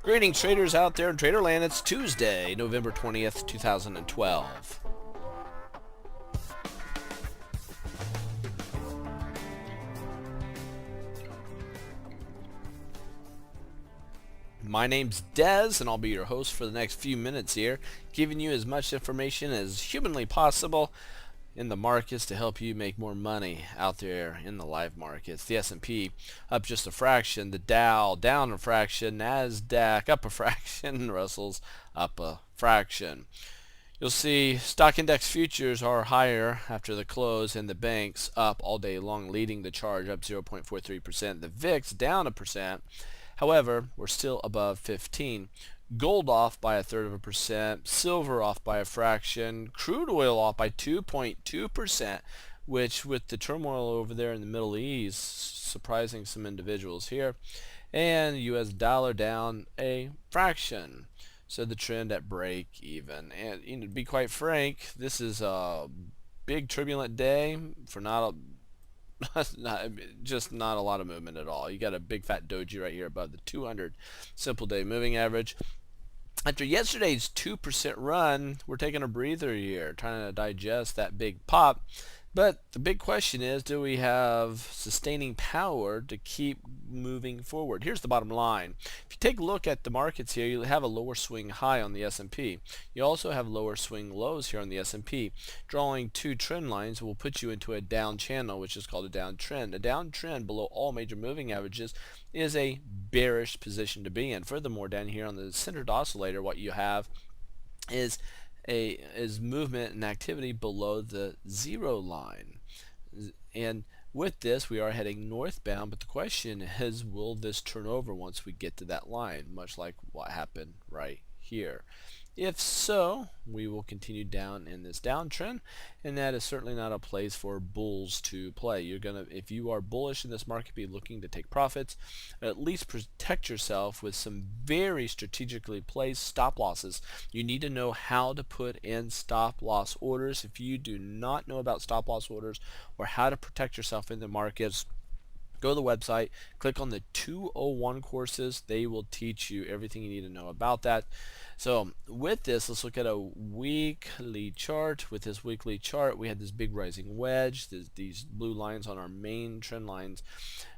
Greetings, traders out there in Traderland. It's Tuesday, November 20th, 2012. My name's Dez, and I'll be your host for the next few minutes here, giving you as much information as humanly possible in the markets to help you make more money out there in the live markets. The S&P up just a fraction, the Dow down a fraction, NASDAQ up a fraction, Russell's up a fraction. You'll see stock index futures are higher after the close, and the banks up all day long, leading the charge, up 0.43%. The VIX down a percent. However, we're still above 15. Gold off by 1/3%, silver off by a fraction, crude oil off by 2.2%, which with the turmoil over there in the Middle East, surprising some individuals here, and US dollar down a fraction. So the trend at break even. And to be quite frank, this is a big turbulent day for not a lot of movement at all. You got a big fat doji right here above the 200 simple day moving average. After yesterday's 2% run, we're taking a breather here, trying to digest that big pop. But the big question is, do we have sustaining power to keep moving forward? Here's the bottom line. If you take a look at the markets here, you have a lower swing high on the S&P. You also have lower swing lows here on the S&P. Drawing two trend lines will put you into a down channel, which is called a downtrend. A downtrend below all major moving averages is a bearish position to be in. Furthermore, down here on the centered oscillator, what you have is movement and activity below the zero line. And with this, we are heading northbound, but the question is, will this turn over once we get to that line, much like what happened right here? If so, we will continue down in this downtrend, and that is certainly not a place for bulls to play. If you are bullish in this market, be looking to take profits, at least protect yourself with some very strategically placed stop losses. You need to know how to put in stop loss orders. If you do not know about stop loss orders or how to protect yourself in the markets, go to the website, click on the 201 courses. They will teach you everything you need to know about that. So with this, let's look at a weekly chart. With this weekly chart, we had this big rising wedge. These blue lines on our main trend lines.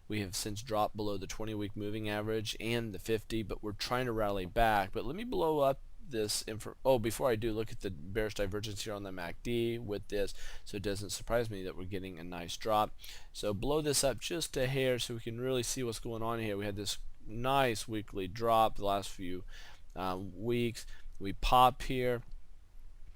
We have since dropped below the 20-week moving average and the 50, but we're trying to rally back. But let me blow up this before I do, look at the bearish divergence here on the MACD with this, so it doesn't surprise me that we're getting a nice drop. So blow this up just a hair so we can really see what's going on here. We had this nice weekly drop the last few weeks. We pop here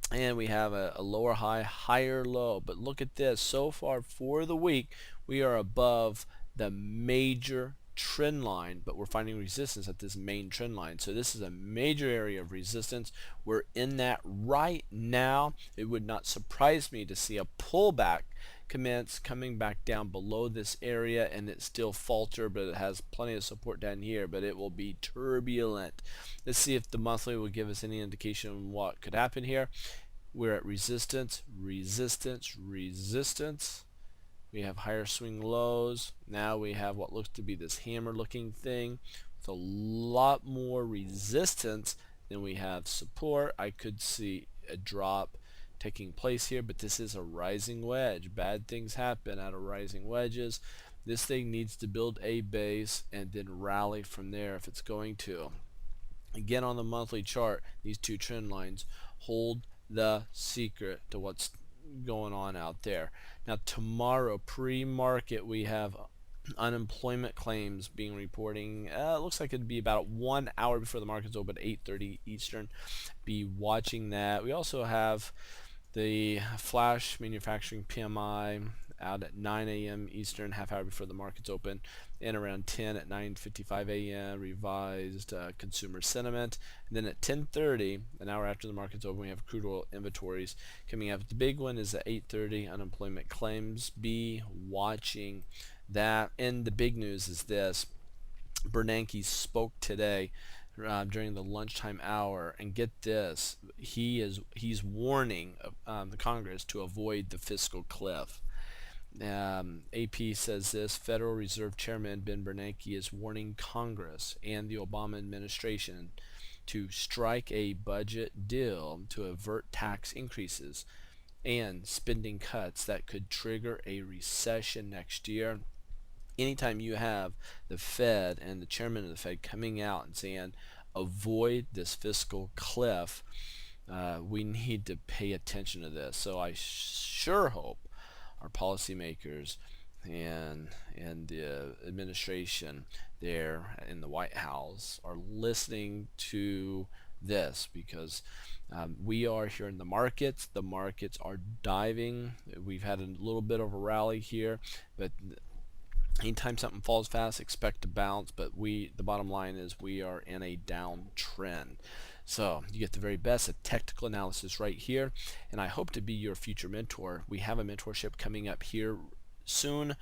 and we have a lower high, higher low, but look at this. So far for the week, we are above the major trend line, but we're finding resistance at this main trend line. So this is a major area of resistance. We're in that right now. It would not surprise me to see a pullback commence, coming back down below this area, and it still falter, but it has plenty of support down here, but it will be turbulent. Let's see if the monthly will give us any indication on what could happen here. We're at resistance, resistance, resistance. We have higher swing lows. Now we have what looks to be this hammer looking thing with a lot more resistance than we have support. I could see a drop taking place here, but this is a rising wedge. Bad things happen out of rising wedges. This thing needs to build a base and then rally from there if it's going to. Again, on the monthly chart, these two trend lines hold the secret to what's going on out there. Now tomorrow, pre-market, we have unemployment claims being reporting. It looks like it'd be about 1 hour before the market's open, 8:30 Eastern. Be watching that. We also have the flash manufacturing PMI out at 9 a.m. Eastern, half hour before the market's open, and around 10 at 9:55 a.m. revised consumer sentiment. And then at 10:30, an hour after the market's open, we have crude oil inventories coming up. The big one is at 8:30, unemployment claims. Be watching that. And the big news is this: Bernanke spoke today during the lunchtime hour, and get this, he's warning the Congress to avoid the fiscal cliff. AP says this: Federal Reserve Chairman Ben Bernanke is warning Congress and the Obama administration to strike a budget deal to avert tax increases and spending cuts that could trigger a recession next year. Anytime you have the Fed and the chairman of the Fed coming out and saying, avoid this fiscal cliff, we need to pay attention to this. So I sure hope our policymakers and the administration there in the White House are listening to this, because we are here in the markets. The markets are diving. We've had a little bit of a rally here, but anytime something falls fast, expect to bounce. But the bottom line is we are in a downtrend. So you get the very best of technical analysis right here, and I hope to be your future mentor. We have a mentorship coming up here soon.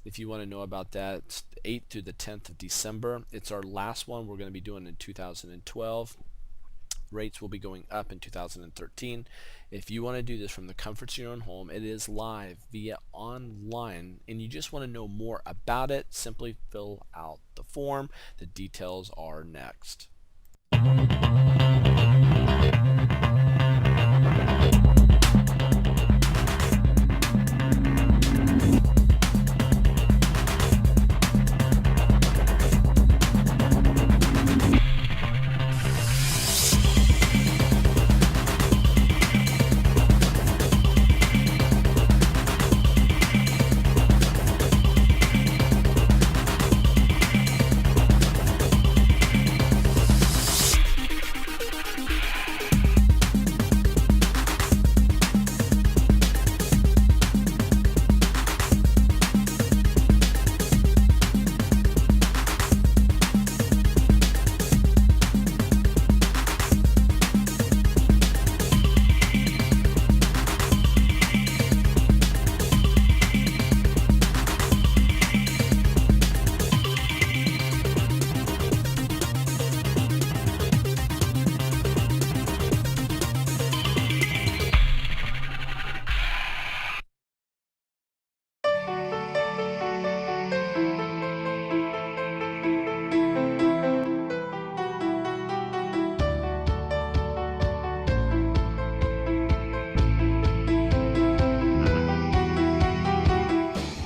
If you want to know about that, it's the 8th to the 10th of December. It's our last one we're going to be doing in 2012. Rates will be going up in 2013. If you want to do this from the comforts of your own home, it is live via online, and you just want to know more about it, simply fill out the form. The details are next.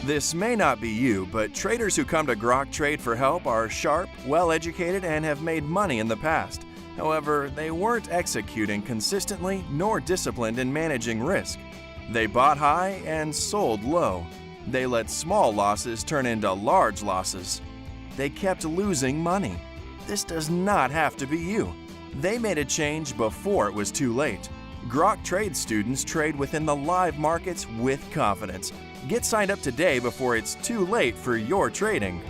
This may not be you, but traders who come to Grok Trade for help are sharp, well-educated, and have made money in the past. However, they weren't executing consistently nor disciplined in managing risk. They bought high and sold low. They let small losses turn into large losses. They kept losing money. This does not have to be you. They made a change before it was too late. Grok Trade students trade within the live markets with confidence. Get signed up today before it's too late for your trading.